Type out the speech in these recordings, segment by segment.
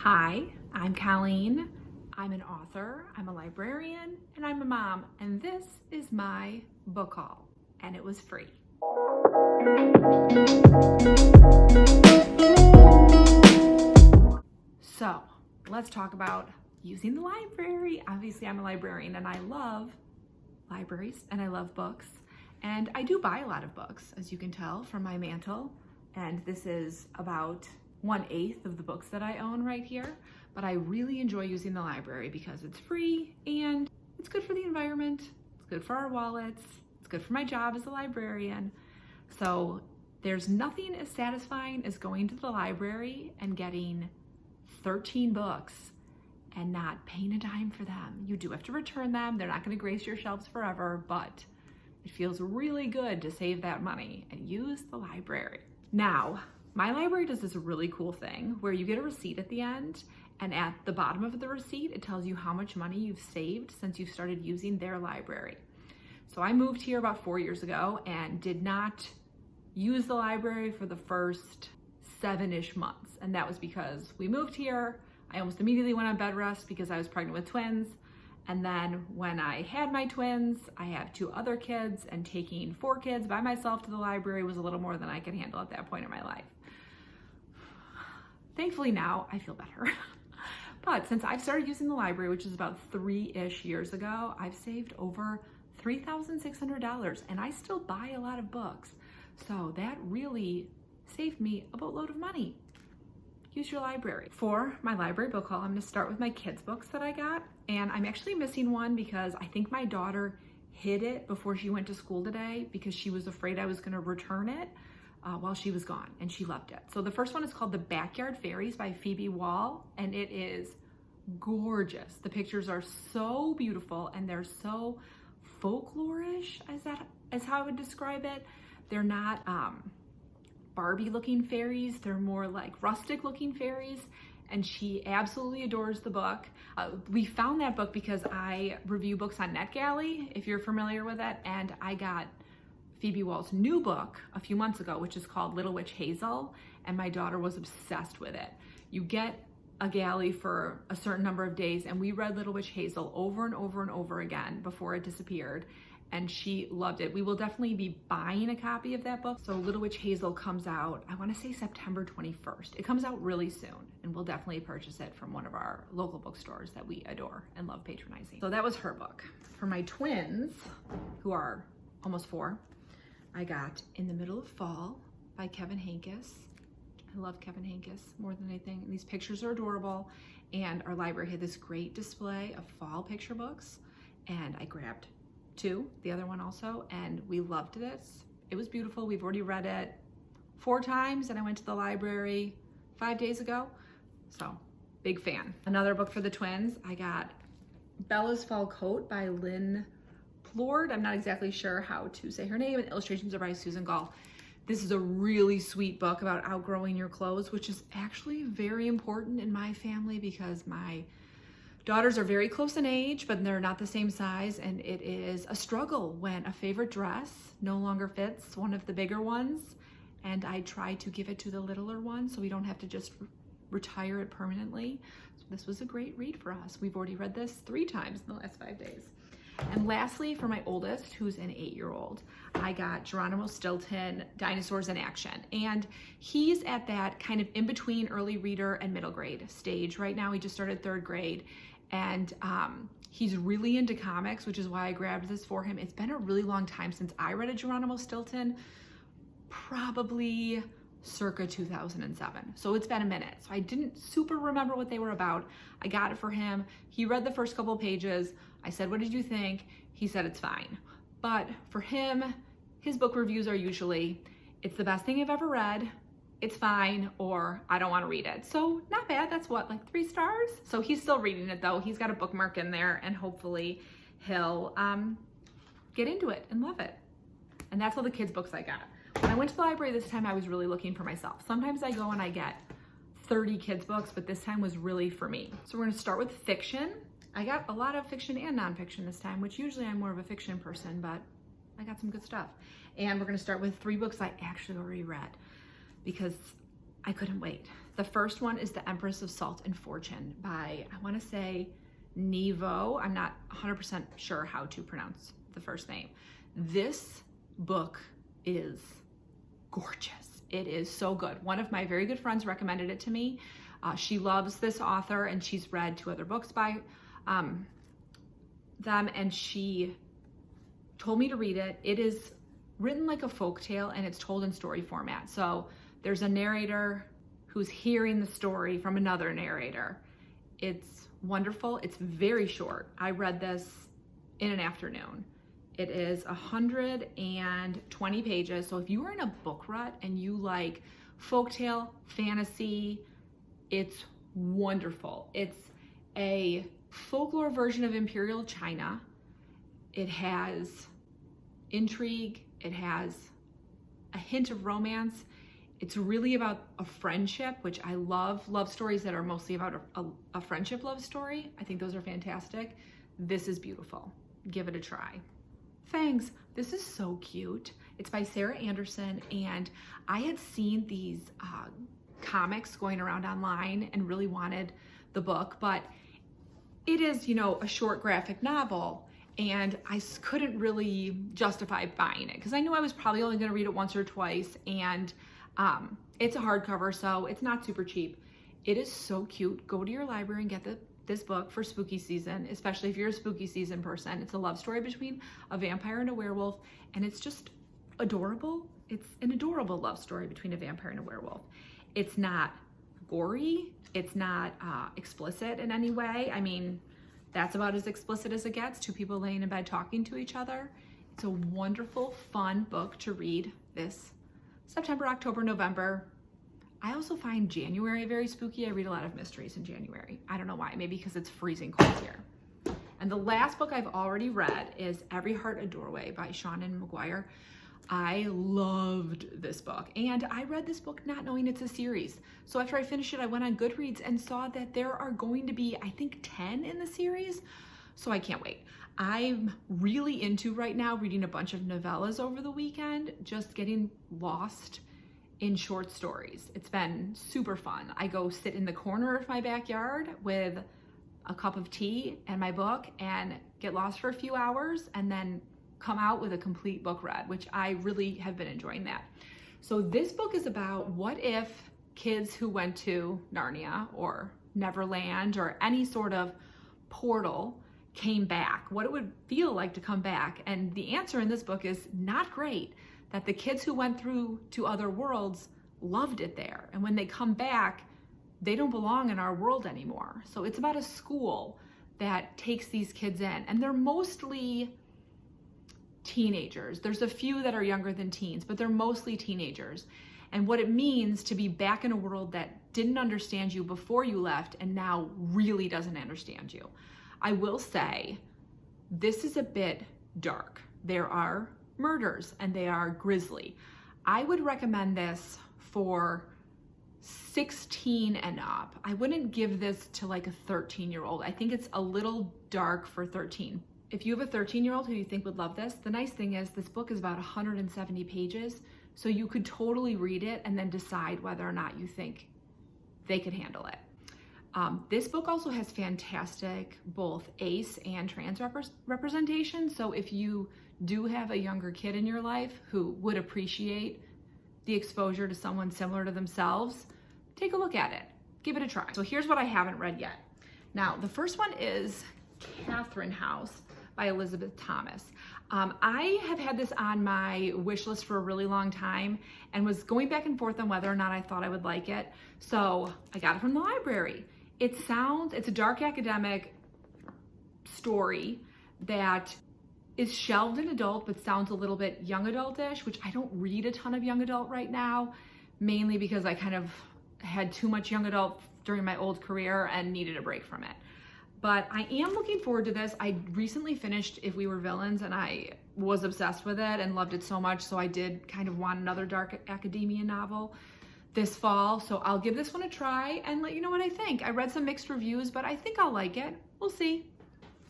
Hi, I'm Colleen. I'm an author, I'm a librarian, and I'm a mom, and this is my book haul, and it was free. So, let's talk about using the library. Obviously, I'm a librarian, and I love libraries, and I love books, and I do buy a lot of books, as you can tell from my mantle, and this is about 1/8 of the books that I own right here, but I really enjoy using the library because it's free and it's good for the environment, it's good for our wallets, it's good for my job as a librarian. So there's nothing as satisfying as going to the library and getting 13 books and not paying a dime for them. You do have to return them. They're not going to grace your shelves forever, but it feels really good to save that money and use the library. Now, my library does this really cool thing where you get a receipt at the end, and at the bottom of the receipt, it tells you how much money you've saved since you started using their library. So I moved here about 4 years ago and did not use the library for the first 7-ish months. And that was because we moved here. I almost immediately went on bed rest because I was pregnant with twins. And then when I had my twins, I have 2 other kids, and taking 4 kids by myself to the library was a little more than I could handle at that point in my life. Thankfully now I feel better. But since I've started using the library, which is about 3-ish years ago, I've saved over $3,600, and I still buy a lot of books. So that really saved me a boatload of money. Use your library. For my library book haul, I'm gonna start with my kids' books that I got. And I'm actually missing one because I think my daughter hid it before she went to school today because she was afraid I was gonna return it while she was gone, and she loved it. So the first one is called The Backyard Fairies by Phoebe Wahl, and it is gorgeous. The pictures are so beautiful and they're so folklorish, as how I would describe it. They're not Barbie looking fairies, they're more like rustic looking fairies, and she absolutely adores the book. We found that book because I review books on NetGalley, if you're familiar with it, and I got Phoebe Wahl's new book a few months ago, which is called Little Witch Hazel, and my daughter was obsessed with it. You get a galley for a certain number of days, and we read Little Witch Hazel over and over and over again before it disappeared, and she loved it. We will definitely be buying a copy of that book. So Little Witch Hazel comes out, I wanna say September 21st. It comes out really soon, and we'll definitely purchase it from one of our local bookstores that we adore and love patronizing. So that was her book. For my twins, who are almost 4, I got In the Middle of Fall by Kevin Henkes. I love Kevin Henkes more than anything. And these pictures are adorable. And our library had this great display of fall picture books. And I grabbed 2, the other one also, and we loved this. It was beautiful. We've already read it 4 times, and I went to the library 5 days ago. So, big fan. Another book for the twins, I got Bella's Fall Coat by Lynn. Plourde, I'm not exactly sure how to say her name, and illustrations are by Susan Gall. This is a really sweet book about outgrowing your clothes, which is actually very important in my family because my daughters are very close in age, but they're not the same size, and it is a struggle when a favorite dress no longer fits one of the bigger ones, and I try to give it to the littler one so we don't have to just retire it permanently. So this was a great read for us. We've already read this 3 times in the last 5 days. And lastly, for my oldest, who's an 8-year-old, I got Geronimo Stilton, Dinosaurs in Action. And he's at that kind of in between early reader and middle grade stage. Right now, he just started 3rd grade. And he's really into comics, which is why I grabbed this for him. It's been a really long time since I read a Geronimo Stilton, probably circa 2007. So it's been a minute. So I didn't super remember what they were about. I got it for him. He read the first couple pages. I said, "What did you think?" He said, "It's fine." But for him, his book reviews are usually, "It's the best thing I've ever read," "It's fine," or "I don't want to read it." So not bad. That's what, like 3 stars? So he's still reading it though. He's got a bookmark in there, and hopefully he'll get into it and love it. And that's all the kids' books I got. When I went to the library this time, I was really looking for myself. Sometimes I go and I get 30 kids' books, but this time was really for me. So we're gonna start with fiction. I got a lot of fiction and nonfiction this time, which usually I'm more of a fiction person, but I got some good stuff. And we're gonna start with 3 books I actually already read because I couldn't wait. The first one is The Empress of Salt and Fortune by, I want to say, Nghi. I'm not 100% sure how to pronounce the first name. This book is gorgeous. It is so good. One of my very good friends recommended it to me. She loves this author and she's read 2 other books by them, and she told me to read it. It is written like a folktale and it's told in story format. So there's a narrator who's hearing the story from another narrator. It's wonderful. It's very short. I read this in an afternoon. It is 120 pages. So if you are in a book rut and you like folktale, fantasy, it's wonderful. It's a folklore version of Imperial China. It has intrigue. It has a hint of romance. It's really about a friendship, which I love. Love stories that are mostly about a friendship love story. I think those are fantastic. This is beautiful. Give it a try. Fangs. This is so cute. It's by Sarah Anderson, and I had seen these comics going around online and really wanted the book, but it is, you know, a short graphic novel, and I couldn't really justify buying it because I knew I was probably only going to read it once or twice, and it's a hardcover, so it's not super cheap. It is so cute. Go to your library and get this book for spooky season, especially if you're a spooky season person. It's a love story between a vampire and a werewolf, and it's just adorable. It's an adorable love story between a vampire and a werewolf. It's not gory. It's not explicit in any way. I mean, that's about as explicit as it gets. 2 people laying in bed talking to each other. It's a wonderful, fun book to read this September, October, November. I also find January very spooky. I read a lot of mysteries in January. I don't know why, maybe because it's freezing cold here. And the last book I've already read is Every Heart a Doorway by Seanan McGuire. I loved this book, and I read this book not knowing it's a series. So after I finished it, I went on Goodreads and saw that there are going to be, I think, 10 in the series. So I can't wait. I'm really into right now reading a bunch of novellas over the weekend, just getting lost in short stories. It's been super fun. I go sit in the corner of my backyard with a cup of tea and my book and get lost for a few hours and then come out with a complete book read, which I really have been enjoying that. So this book is about what if kids who went to Narnia or Neverland or any sort of portal came back, what it would feel like to come back. And the answer in this book is not great, that the kids who went through to other worlds loved it there. And when they come back, they don't belong in our world anymore. So it's about a school that takes these kids in, and they're mostly teenagers. There's a few that are younger than teens, but they're mostly teenagers. And what it means to be back in a world that didn't understand you before you left and now really doesn't understand you. I will say, this is a bit dark. There are murders and they are grisly. I would recommend this for 16 and up. I wouldn't give this to like a 13-year-old. I think it's a little dark for 13. If you have a 13-year-old who you think would love this, the nice thing is this book is about 170 pages, so you could totally read it and then decide whether or not you think they could handle it. This book also has fantastic both ace and trans representation, so if you do have a younger kid in your life who would appreciate the exposure to someone similar to themselves, take a look at it. Give it a try. So here's what I haven't read yet. Now, the first one is Catherine House by Elizabeth Thomas. I have had this on my wish list for a really long time and was going back and forth on whether or not I thought I would like it. So I got it from the library. It's a dark academic story that is shelved in adult but sounds a little bit young adultish, which I don't read a ton of young adult right now, mainly because I kind of had too much young adult during my old career and needed a break from it. But I am looking forward to this. I recently finished If We Were Villains and I was obsessed with it and loved it so much, so I did kind of want another dark academia novel this fall. So I'll give this one a try and let you know what I think. I read some mixed reviews, but I think I'll like it. We'll see.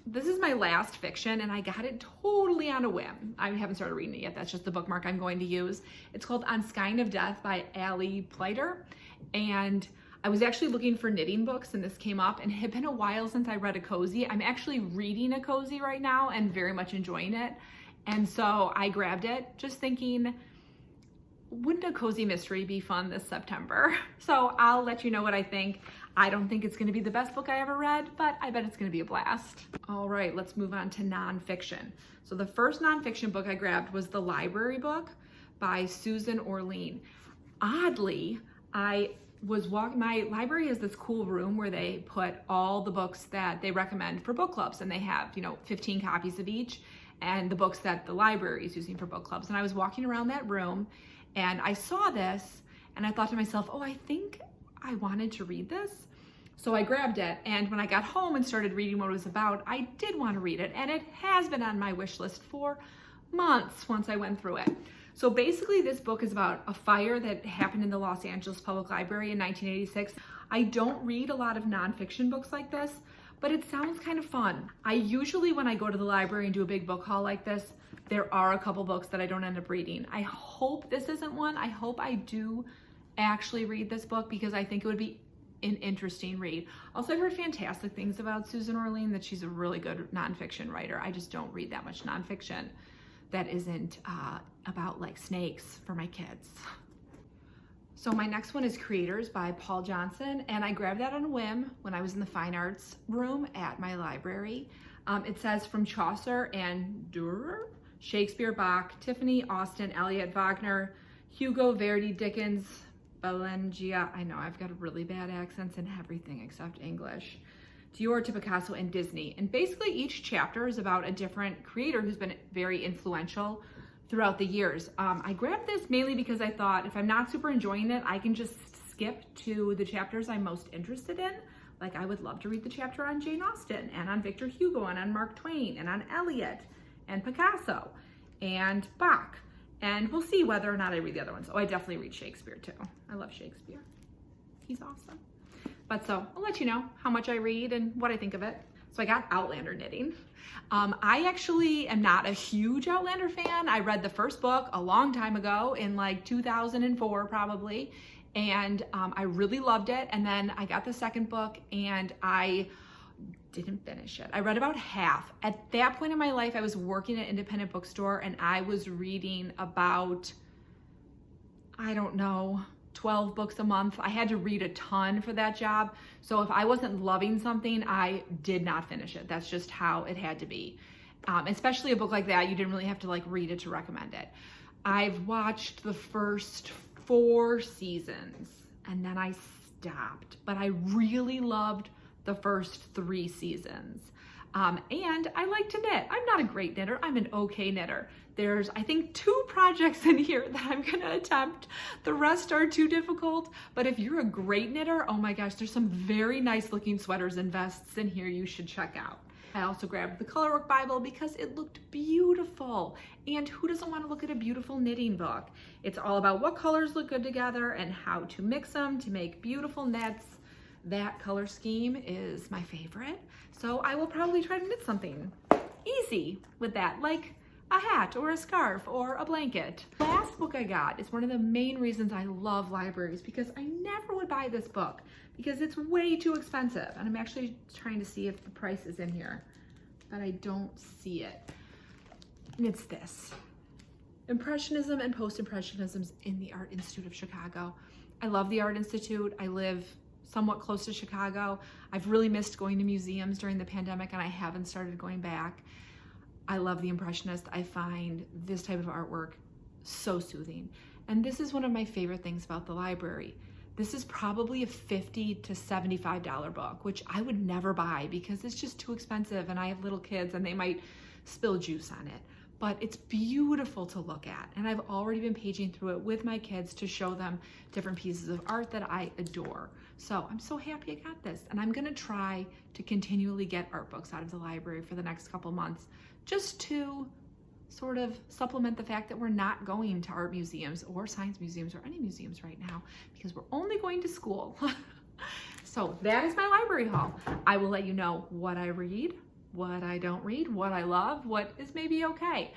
This is my last fiction and I got it totally on a whim. I haven't started reading it yet. That's just the bookmark I'm going to use. It's called On Skein of Death by Allie, Pleiter. And I was actually looking for knitting books and this came up, and it had been a while since I read a cozy. I'm actually reading a cozy right now and very much enjoying it. And so I grabbed it just thinking, wouldn't a cozy mystery be fun this September? So I'll let you know what I think. I don't think it's gonna be the best book I ever read, but I bet it's gonna be a blast. All right, let's move on to nonfiction. So the first nonfiction book I grabbed was The Library Book by Susan Orlean. Oddly, my library has this cool room where they put all the books that they recommend for book clubs, and they have, 15 copies of each, and the books that the library is using for book clubs. And I was walking around that room and I saw this and I thought to myself, oh, I think I wanted to read this. So I grabbed it, and when I got home and started reading what it was about, I did want to read it, and it has been on my wish list for months once I went through it. So basically this book is about a fire that happened in the Los Angeles Public Library in 1986. I don't read a lot of nonfiction books like this, but it sounds kind of fun. I usually, when I go to the library and do a big book haul like this, there are a couple books that I don't end up reading. I hope this isn't one. I hope I do actually read this book because I think it would be an interesting read. Also, I've heard fantastic things about Susan Orlean, that she's a really good nonfiction writer. I just don't read that much nonfiction that isn't about like snakes for my kids. So my next one is Creators by Paul Johnson, and I grabbed that on a whim when I was in the fine arts room at my library. It says from Chaucer and Dürer, Shakespeare, Bach, Tiffany, Austen, Eliot, Wagner, Hugo, Verdi, Dickens, Belengia. I know I've got really bad accents in everything except English. Dürer to Picasso and Disney. And basically each chapter is about a different creator who's been very influential throughout the years. I grabbed this mainly because I thought if I'm not super enjoying it, I can just skip to the chapters I'm most interested in. Like I would love to read the chapter on Jane Austen and on Victor Hugo and on Mark Twain and on Eliot and Picasso and Bach. And we'll see whether or not I read the other ones. Oh, I definitely read Shakespeare too. I love Shakespeare. He's awesome. But so I'll let you know how much I read and what I think of it. So I got Outlander knitting. I actually am not a huge Outlander fan. I read the first book a long time ago in like 2004 probably. And I really loved it. And then I got the second book and I didn't finish it. I read about half. At that point in my life, I was working at an independent bookstore and I was reading about, I don't know, 12 books a month. I had to read a ton for that job. So if I wasn't loving something, I did not finish it. That's just how it had to be. Especially a book like that, you didn't really have to like read it to recommend it. I've watched the first 4 seasons and then I stopped, but I really loved the first 3 seasons. And I like to knit. I'm not a great knitter, I'm an okay knitter. There's, I think, 2 projects in here that I'm gonna attempt. The rest are too difficult, but if you're a great knitter, oh my gosh, there's some very nice looking sweaters and vests in here you should check out. I also grabbed the Colorwork Bible because it looked beautiful. And who doesn't want to look at a beautiful knitting book? It's all about what colors look good together and how to mix them to make beautiful knits. That color scheme is my favorite. So I will probably try to knit something easy with that, like a hat or a scarf or a blanket. The last book I got is one of the main reasons I love libraries, because I never would buy this book because it's way too expensive. And I'm actually trying to see if the price is in here, but I don't see it. And it's this. Impressionism and Post-Impressionism in the Art Institute of Chicago. I love the Art Institute. I live somewhat close to Chicago. I've really missed going to museums during the pandemic and I haven't started going back. I love the Impressionists. I find this type of artwork so soothing. And this is one of my favorite things about the library. This is probably a $50 to $75 book, which I would never buy because it's just too expensive and I have little kids and they might spill juice on it. But it's beautiful to look at. And I've already been paging through it with my kids to show them different pieces of art that I adore. So I'm so happy I got this. And I'm gonna try to continually get art books out of the library for the next couple months, just to sort of supplement the fact that we're not going to art museums or science museums or any museums right now because we're only going to school. So that is my library haul. I will let you know what I read, what I don't read, what I love, what is maybe okay.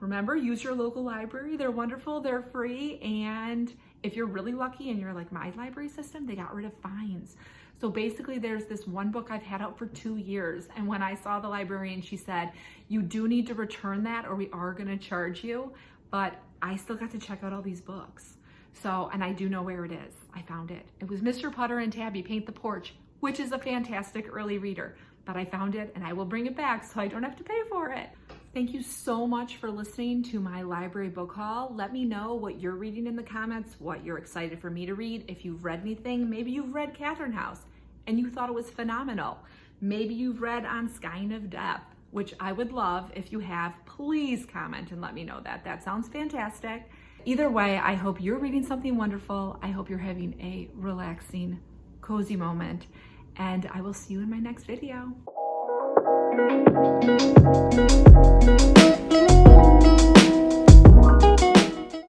Remember, use your local library. They're wonderful, they're free, and If you're really lucky and you're like my library system, they got rid of fines. So basically there's this one book I've had out for 2 years. And when I saw the librarian, she said, you do need to return that or we are gonna charge you. But I still got to check out all these books. So, and I do know where it is. I found it. It was Mr. Putter and Tabby Paint the Porch, which is a fantastic early reader. But I found it and I will bring it back so I don't have to pay for it. Thank you so much for listening to my library book haul. Let me know what you're reading in the comments, what you're excited for me to read. If you've read anything, maybe you've read Katherine House and you thought it was phenomenal. Maybe you've read On Skein of Death, which I would love. If you have, please comment and let me know that. That sounds fantastic. Either way, I hope you're reading something wonderful. I hope you're having a relaxing, cozy moment, and I will see you in my next video.